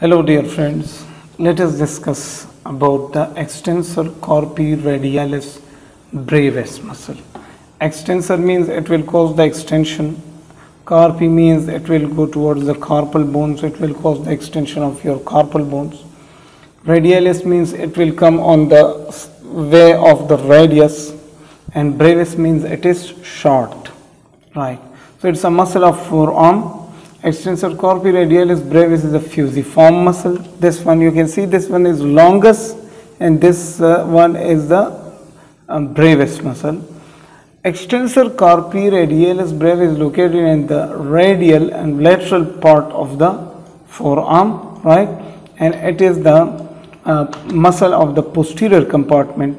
Hello dear friends, let us discuss about the extensor carpi radialis brevis muscle. Extensor means it will cause the extension. Carpi means it will go towards the carpal bones, it will cause the extension of your carpal bones. Radialis means it will come on the way of the radius, and brevis means it is short, right? So it's a muscle of forearm. Extensor carpi radialis brevis is a fusiform muscle. This one you can see, this one is longest and this one is the brevis muscle. Extensor carpi radialis brevis is located in the radial and lateral part of the forearm, right? And it is the muscle of the posterior compartment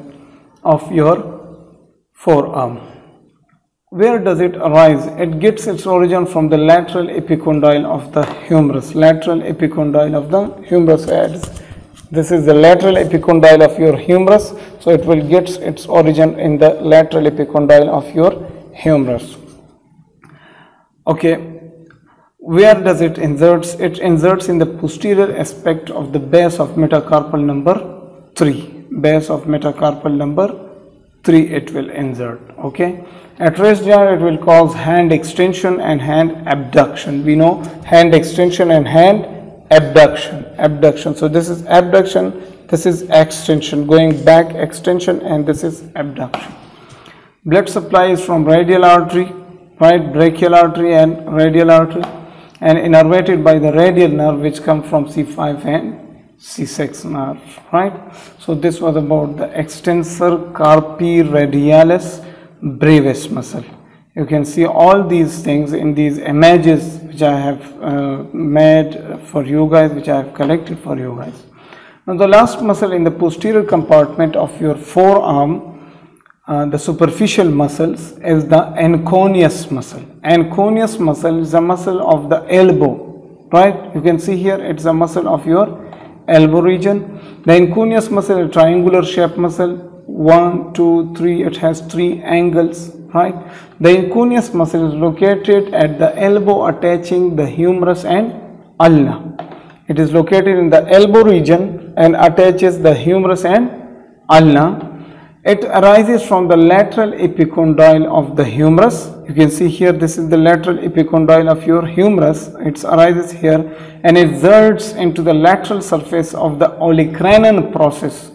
of your forearm. Where does it arise? It gets its origin from the lateral epicondyle of the humerus. Lateral epicondyle of the humerus heads. This is the lateral epicondyle of your humerus. So it will get its origin in the lateral epicondyle of your humerus. Okay. Where does it inserts? It inserts in the posterior aspect of the base of metacarpal number 3. Base of metacarpal number 3 it will insert. Okay. At rest joint it will cause hand extension and hand abduction. We know hand extension and hand abduction. So this is abduction, this is extension, going back extension, and this is abduction. Blood supply is from radial artery, right, brachial artery and radial artery, and innervated by the radial nerve which come from C5 and C6 nerve, right? So this was about the extensor carpi radialis brevis muscle. You can see all these things in these images which I have made for you guys, which I have collected for you guys. Now the last muscle in the posterior compartment of your forearm, the superficial muscles, is the anconeus muscle. Anconeus muscle is a muscle of the elbow, right? You can see here it's a muscle of your elbow region. The anconeus muscle is a triangular shaped muscle. 1, 2, 3, it has 3 angles, right? The anconeus muscle is located at the elbow attaching the humerus and ulna. It is located in the elbow region and attaches the humerus and ulna. It arises from the lateral epicondyle of the humerus. You can see here, this is the lateral epicondyle of your humerus. It arises here and it exerts into the lateral surface of the olecranon process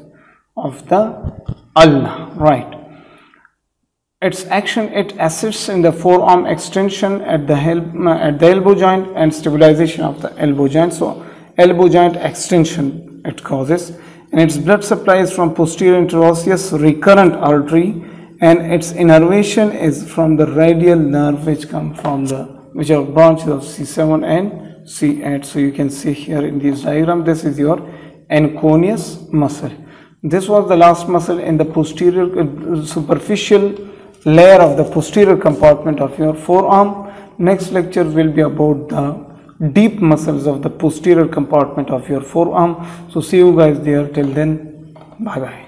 of the ulna, right? Its action, it assists in the forearm extension at the elbow joint and stabilization of the elbow joint. So elbow joint extension it causes, and its blood supply is from posterior interosseous recurrent artery, and its innervation is from the radial nerve which come from which are branches of C7 and C8. So you can see here in this diagram, this is your anconeus muscle. This was the last muscle in the posterior superficial layer of the posterior compartment of your forearm. Next lecture will be about the deep muscles of the posterior compartment of your forearm. So see you guys there. Till then, bye bye.